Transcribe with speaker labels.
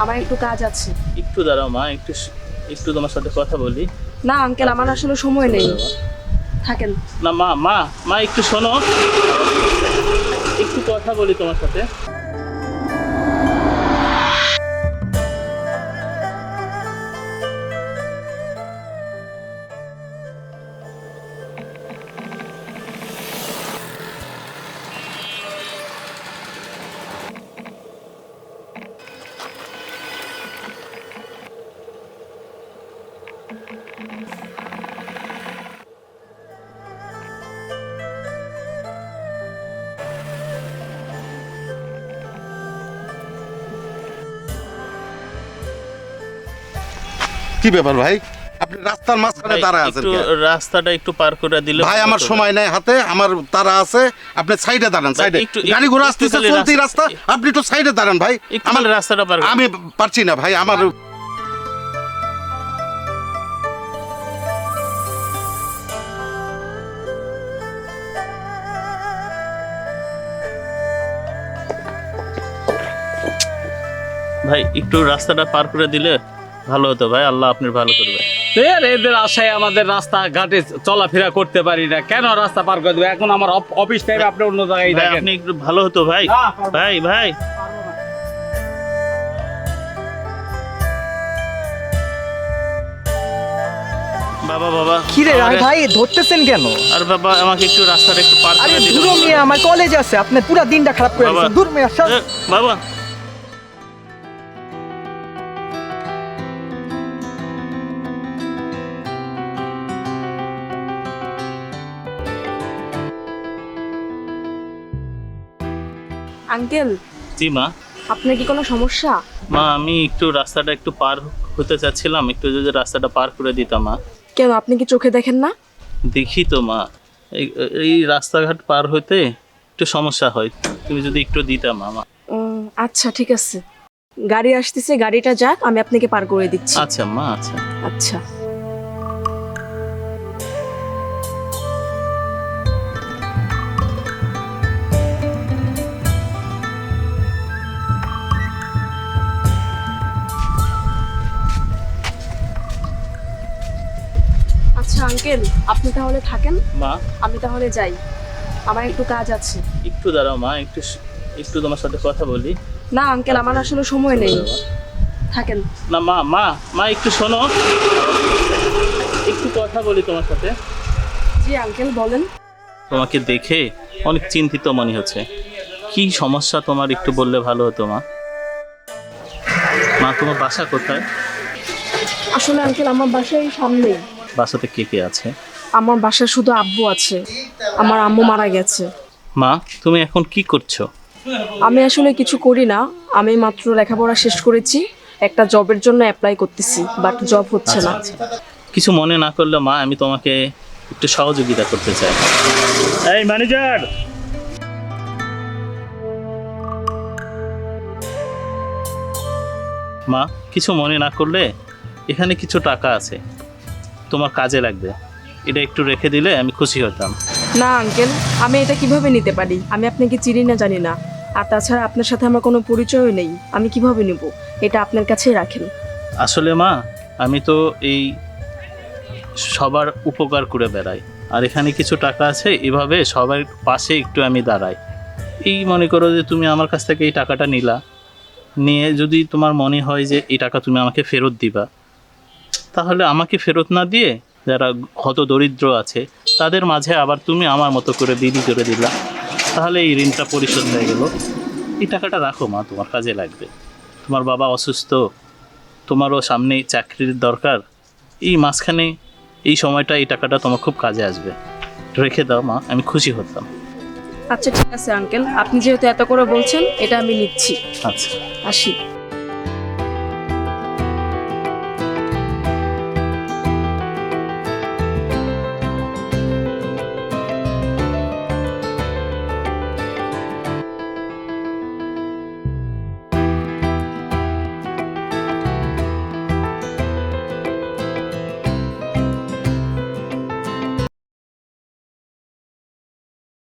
Speaker 1: আমার একটু কাজ আছে।
Speaker 2: একটু দাঁড়াও মা, একটু তোমার সাথে কথা বলি।
Speaker 1: না আঙ্কেল, আমার আসলে সময় নেই, থাকেন।
Speaker 2: না মা মা মা একটু শোনো, একটু কথা বলি তোমার সাথে।
Speaker 3: কি ব্যাপার ভাই, আপনি রাস্তার মাঝখানে
Speaker 2: ভাই,
Speaker 3: দাঁড়ায় আছেন
Speaker 2: একটু
Speaker 3: কেন?
Speaker 2: রাস্তাটা একটু পার করে দিলে
Speaker 3: ভাই আমার সময় নাই হাতে, আমার তারা আছে, আপনি সাইডে দাঁড়ান। সাইডে গাড়ি ঘোড়া আসতেছে, চলতি রাস্তা, আপনি একটু সাইডে দাঁড়ান ভাই।
Speaker 2: আমার রাস্তাটা পার
Speaker 3: আমি পারছি না ভাই, আমার
Speaker 2: ভাই একটু রাস্তাটা পার করে দিলে ভালো হতো ভাই, আল্লাহ আপনার ভালো করবে।
Speaker 4: এদের আশায় আমাদের রাস্তা ঘাটে চলাফেরা করতে পারি না, কেন রাস্তা পার করে দেবে? এখন আমার অফিস টাইমে আপনি অন্য জায়গায়
Speaker 2: ভাই,
Speaker 4: দেখেন।
Speaker 2: আপনি একটু ভালো হতো ভাই। ভাই ভাই বাবা বাবা
Speaker 5: কি রে ভাই ধরতেছেন কেন?
Speaker 2: আর বাবা আমাকে একটু রাস্তাটা একটু পার
Speaker 5: আরে
Speaker 2: করে দিন
Speaker 5: দূর মিয়া, আমার কলেজ আছে, আপনি পুরো দিনটা খারাপ করে
Speaker 2: বাবা।
Speaker 5: দিয়েছেন। দূর মিয়া,
Speaker 2: বাবা।
Speaker 1: আঙ্কেল,
Speaker 2: জি মা।
Speaker 1: আপনার কি কোনো সমস্যা?
Speaker 2: মা আমি একটু রাস্তাটা একটু পার হতে চাচ্ছিলাম, একটু যদি রাস্তাটা পার করে দিতাম মা।
Speaker 1: কেন, আপনি কি চোখে দেখেন না?
Speaker 2: দেখি তো মা, এই রাস্তাঘাট পার হতে একটু সমস্যা হয়, তুমি যদি একটু দিতাম মা।
Speaker 1: আচ্ছা ঠিক আছে, গাড়ি আসতেছে, গাড়িটা যাক, আমি আপনাকে পার করে দিচ্ছি।
Speaker 2: আচ্ছা মা, আচ্ছা।
Speaker 1: আচ্ছা। আচ্ছা আঙ্কেল, আপনি তাহলে থাকেন,
Speaker 2: মা
Speaker 1: আমি তাহলে যাই, আমার একটু কাজ আছে।
Speaker 2: একটু দাঁড়াও মা, একটু তোমার সাথে কথা বলি।
Speaker 1: না আঙ্কেল, আমার আসলে সময় নেই, থাকেন।
Speaker 2: না মা মা মা একটু শোনো, একটু কথা বলি তোমার সাথে।
Speaker 1: জি আঙ্কেল বলেন।
Speaker 2: তোমাকে দেখে অনেক চিন্তিত মনে হচ্ছে, কি সমস্যা তোমার একটু বললে ভালো হতো মা। মা তোমার বাসা কোথায়?
Speaker 1: আসলে আঙ্কেল আমার বাসায় সামনেই।
Speaker 2: বাসাতে কে কে আছে?
Speaker 1: আমার বাসায় শুধু আব্বু আছে, আমার আম্মু মারা গেছে।
Speaker 2: মা তুমি এখন কি করছো?
Speaker 1: আমি আসলে কিছু করি না, আমি মাত্র লেখাপড়া শেষ করেছি, একটা জবের জন্য অ্যাপ্লাই করতেছি, বাট জব হচ্ছে না।
Speaker 2: কিছু মনে না করলে মা, আমি তোমাকে একটু সহযোগিতা করতে চাই। এই ম্যানেজার, মা কিছু মনে না করলে এখানে কিছু টাকা আছে, তোমার কাজে লাগবে, এটা একটু রেখে দিলে আমি খুশি হতাম।
Speaker 1: না আঙ্কেল, আমি এটা কিভাবে নিতে পারি? আমি আপনাকে চিনি না, জানি না, আর তাছাড়া আপনার সাথে আমার কোনো পরিচয়ও নেই, আমি কিভাবে নেব? এটা আপনার কাছেই রাখেন।
Speaker 2: আসলে মা আমি তো এই সবার উপকার করে বেড়াই, আর এখানে কিছু টাকা আছে, এভাবে সবার পাশে একটু আমি দাঁড়াই। এই মনে করো যে তুমি আমার কাছ থেকে এই টাকাটা নিয়ে যদি তোমার মনে হয় যে এই টাকা তুমি আমাকে ফেরত দিবা, তাহলে আমাকে ফেরত না দিয়ে যারা হত দরিদ্র আছে তাদের মাঝে আবার তুমি আমার মতো করে বিলি করে দিলা, তাহলে এই ঋণটা পরিশোধ হয়ে গেল। এই টাকাটা রাখো মা, তোমার কাজে লাগবে। তোমার বাবা অসুস্থ, তোমারও সামনে চাকরির দরকার, এই মাঝখানে এই সময়টা এই টাকাটা তোমার খুব কাজে আসবে, রেখে দাও মা, আমি খুশি হতাম।
Speaker 1: আচ্ছা ঠিক আছে আঙ্কেল, আপনি যেহেতু এত করে বলছেন, এটা আমি নিচ্ছি।
Speaker 2: আচ্ছা
Speaker 1: আসি।